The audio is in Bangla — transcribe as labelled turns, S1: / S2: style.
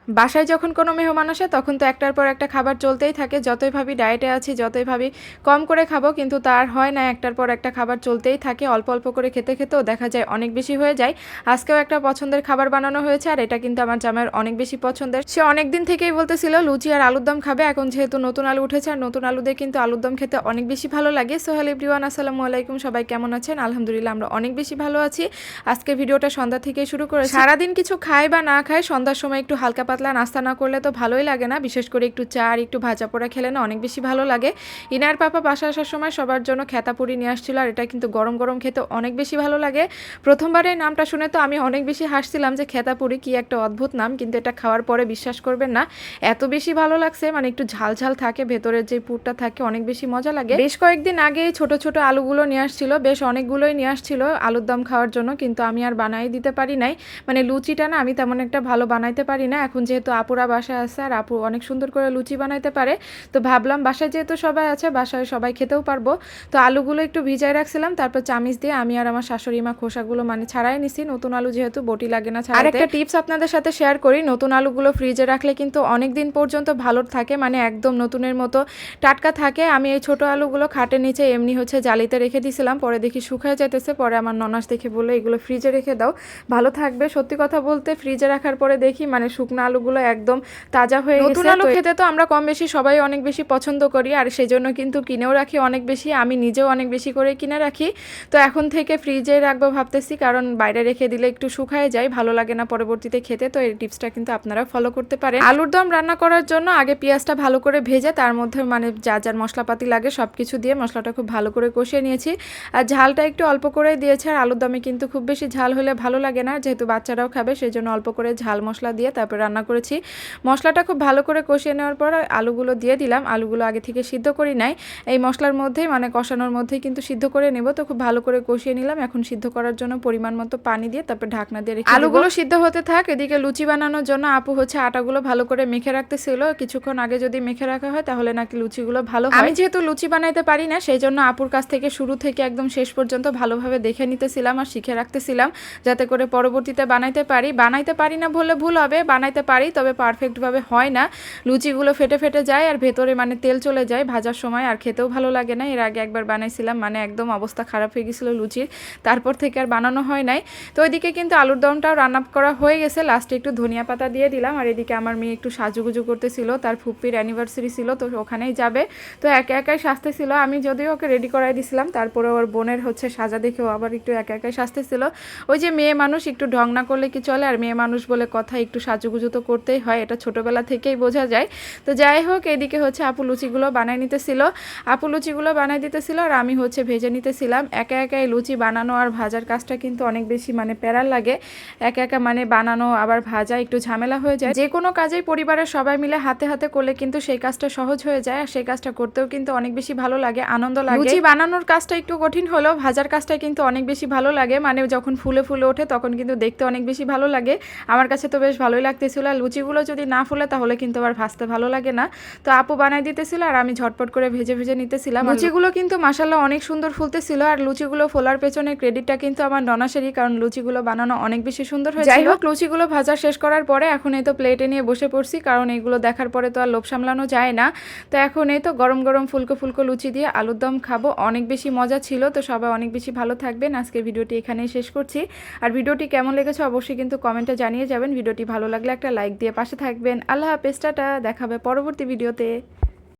S1: বাসায় যখন কোনো মেহমান আসে তখন তো একটার পর একটা খাবার চলতেই থাকে, যতই ভাবি ডায়েটে আছি, যতই ভাবি কম করে খাবো, কিন্তু তার হয় না, একটার পর একটা খাবার চলতেই থাকে। অল্প অল্প করে খেতে খেতেও দেখা যায় অনেক বেশি হয়ে যায়। আজকেও একটা পছন্দের খাবার বানানো হয়েছে, আর এটা কিন্তু আমার জামাইয়ের অনেক বেশি পছন্দের। সে অনেক দিন থেকেই বলতেছিল লুচি আর আলুর দম খাবে। এখন যেহেতু নতুন আলু উঠেছে, আর নতুন আলু দিয়ে কিন্তু আলুর দম খেতে অনেক বেশি ভালো লাগে। সো হ্যালো এভরিওয়ান, আসসালামু আলাইকুম, সবাই কেমন আছেন? আলহামদুলিল্লাহ আমরা অনেক বেশি ভালো আছি। আজকের ভিডিওটা সন্ধ্যা থেকেই শুরু করেছি। সারাদিন কিছু খাই বা না খাই, সন্ধ্যার সময় একটু হালকা পাতলা নাস্তা না করলে তো ভালোই লাগে না। বিশেষ করে একটু চা আর একটু ভাজা পোড়া খেলে না অনেক বেশি ভালো লাগে। ইনার পাপা বাসা আসার সময় সবার জন্য খেতাপুরি নিয়ে আসছিল, আর এটা কিন্তু গরম গরম খেতে অনেক বেশি ভালো লাগে। প্রথমবার এই নামটা শুনে তো আমি অনেক বেশি হাসছিলাম যে খেতাপুরি কি একটা অদ্ভুত নাম, কিন্তু এটা খাওয়ার পরে বিশ্বাস করবেন না, এত বেশি ভালো লাগছে। মানে একটু ঝাল ঝাল থাকে, ভেতরের যে পুরটা থাকে অনেক বেশি মজা লাগে। বেশ কয়েকদিন আগে ছোট ছোট আলুগুলো নিয়ে আসছিল, বেশ অনেকগুলোই নিয়ে আসছিল আলুর দম খাওয়ার জন্য, কিন্তু আমি আর বানাই দিতে পারি নাই। মানে লুচিটা না আমি তেমন একটা ভালো বানাইতে পারি না। এখন যেহেতু আপুরা বাসায় আছে আর আপু অনেক সুন্দর করে লুচি বানাইতে পারে, তো ভাবলাম বাসায় যেহেতু সবাই আছে, বাসায় সবাই খেতেও পারবো। তো আলুগুলো একটু ভিজায় রাখছিলাম, তারপর চামিচ দিয়ে আমি আর আমার শাশুড়ি মা খোসাগুলো মানে ছাড়াই নিছি। নতুন আলু যেহেতু বটি লাগে না ছাড়াতে। আর একটা টিপস আপনাদের সাথে শেয়ার করি, নতুন আলুগুলো ফ্রিজে রাখলে কিন্তু অনেক দিন পর্যন্ত ভালো থাকে, মানে একদম নতুনের মতো টাটকা থাকে। আমি এই ছোট আলুগুলো খাটের নিচে এমনি জালিতে রেখে দিয়েছিলাম, পরে দেখি শুকায় যেতেছে, পরে আমার ননাস দেখে বললো এগুলো ফ্রিজে রেখে দাও, ভালো থাকবে। সত্যি কথা বলতে ফ্রিজে রাখার পরে দেখি মানে শুকনো আলুগুলো একদম তাজা হয়ে গেছে। নতুন আলু খেতে তো আমরা কম বেশি সবাই অনেক বেশি পছন্দ করি, আর সেই জন্য কিন্তু কিনেও রাখি অনেক বেশি, আমি নিজেও অনেক বেশি করে কিনে রাখি। তো এখন থেকে ফ্রিজে রাখবো ভাবতেছি, কারণ বাইরে রেখে দিলে একটু শুকায় যায়, ভালো লাগে না পরবর্তীতে খেতে। তো এই টিপসটা কিন্তু আপনারা ফলো করতে পারেন। আলুর দম রান্না করার জন্য আগে পেঁয়াজটা ভালো করে ভেজে তার মধ্যে মানে যা যা মশলাপাতি লাগে সব কিছু দিয়ে মশলাটা খুব ভালো করে কষিয়ে নিয়েছি, আর ঝালটা একটু অল্প করে দিয়েছে। আর আলুর দমে কিন্তু খুব বেশি ঝাল হলে ভালো লাগে না, যেহেতু বাচ্চারাও খাবে সেই জন্য অল্প করে ঝাল মশলা দিয়ে তারপর রান্না করেছি। মশলাটা খুব ভালো করে কষিয়ে নেওয়ার পর আলুগুলো দিয়ে দিলাম। আলুগুলো আগে থেকে সিদ্ধ করি নাই, এই মশলার মধ্যেই মানে কষানোর মধ্যেই কিন্তু সিদ্ধ করে নেব। তো খুব ভালো করে কষিয়ে নিলাম। এখন সিদ্ধ করার জন্য পরিমাণ মতো পানি দিয়ে তারপর ঢাকনা দিয়ে রেখে আলুগুলো সিদ্ধ হতে থাক। এদিকে লুচি বানানোর জন্য আপু আটাগুলো ভালো করে মেখে রাখতেছিল। কিছুক্ষণ আগে যদি মেখে রাখা হয় তাহলে নাকি লুচিগুলো ভালো হয়। আমি যেহেতু লুচি বানাইতে পারি না, সেই জন্য আপুর কাছ থেকে শুরু থেকে একদম শেষ পর্যন্ত ভালোভাবে দেখে নিতেছিলাম আর শিখে রাখতেছিলাম, যাতে করে পরবর্তীতে বানাইতে পারি। বানাইতে পারি না বললে ভুল হবে, বানাইতে পারি তবে পারফেক্টভাবে হয় না। লুচিগুলো ফেটে ফেটে যায় আর ভেতরে মানে তেল চলে যায় ভাজার সময়, আর খেতেও ভালো লাগে না। এর আগে একবার বানাইছিলাম, মানে একদম অবস্থা খারাপ হয়ে গেছিলো লুচির, তারপর থেকে আর বানানো হয় নাই। তো ওইদিকে কিন্তু আলুর দমটাও রান্না করা হয়ে গেছে, লাস্টে একটু ধনিয়া পাতা দিয়ে দিলাম। আর এদিকে আমার মেয়ে একটু সাজুগুজু করতেছিল, তার ফুপ্পির অ্যানিভার্সারি ছিল, তো ওখানেই যাবে। তো একা একাই সাজতেছিল, আমি যদিও ওকে রেডি করাই দিছিলাম, তারপরে ওর বোনের সাজা দেখেও আবার একটু একা একাই সাজতেছিল। ওই যে মেয়ে মানুষ একটু ঢং না করলে কি চলে, আর মেয়ে মানুষ বলে কথা, একটু সাজুগুজু তো করতেই হয়, এটা ছোটোবেলা থেকেই বোঝা যায়। তো যাই হোক, এদিকে আপু লুচিগুলো বানাই নিতেছিল, আপু লুচিগুলো বানাই দিতেছিল, আর আমি ভেজে নিতেছিলাম। একা একা এই লুচি বানানো আর ভাজার কাজটা কিন্তু অনেক বেশি মানে প্যারার লাগে। একা একা মানে বানানো আবার ভাজা একটু ঝামেলা হয়ে যায়। যে কোনো কাজেই পরিবারের সবাই মিলে হাতে হাতে করলে কিন্তু সেই কাজটা সহজ হয়ে যায়, আর সেই কাজটা করতেও কিন্তু অনেক বেশি ভালো লাগে, আনন্দ লাগে। লুচি বানানোর কাজটা একটু কঠিন হলেও ভাজার কাজটা কিন্তু অনেক বেশি ভালো লাগে, মানে যখন ফুলে ফুলে ওঠে তখন কিন্তু দেখতে অনেক বেশি ভালো লাগে। আমার কাছে তো বেশ ভালোই লাগতেছিল। আর লুচিগুলো যদি না ফুলে তাহলে কিন্তু আবার ভাজতে ভালো লাগে না। তো আপু বানাই দিতেছিল আর আমি ঝটপট করে ভেজে ভেজে নিতেছিলাম। লুচিগুলো কিন্তু মাশাআল্লাহ অনেক সুন্দর ফুলতেছিল, আর লুচিগুলো ফোলার পেছনে ক্রেডিটটা কিন্তু আমার ননাসেরই, কারণ লুচিগুলো বানানো অনেক বেশি সুন্দর হয়েছিল। যাই হোক, লুচিগুলো ভাজা শেষ করার পরে এখন এই তো প্লেটে নিয়ে বসে পড়ছি, কারণ এইগুলো দেখার পরে তো আর লোভ সামলানো যায় না। তো এখন এই তো গরম গরম ফুলকো ফুলকো লুচি দিয়ে আলুর দম খাবো, অনেক বেশি মজা ছিল। তো সবাই অনেক বেশি ভালো থাকবেন। আজকের ভিডিওটি এখানেই শেষ করছি, আর ভিডিওটি কেমন লেগেছে অবশ্যই কিন্তু কমেন্টে জানিয়ে যাবেন। ভিডিওটি ভালো লাগলে একটা লাইক দিয়ে পাশে থাকবেন। আল্লাহ হাফেজ, টাটা, দেখা হবে পরবর্তী ভিডিওতে।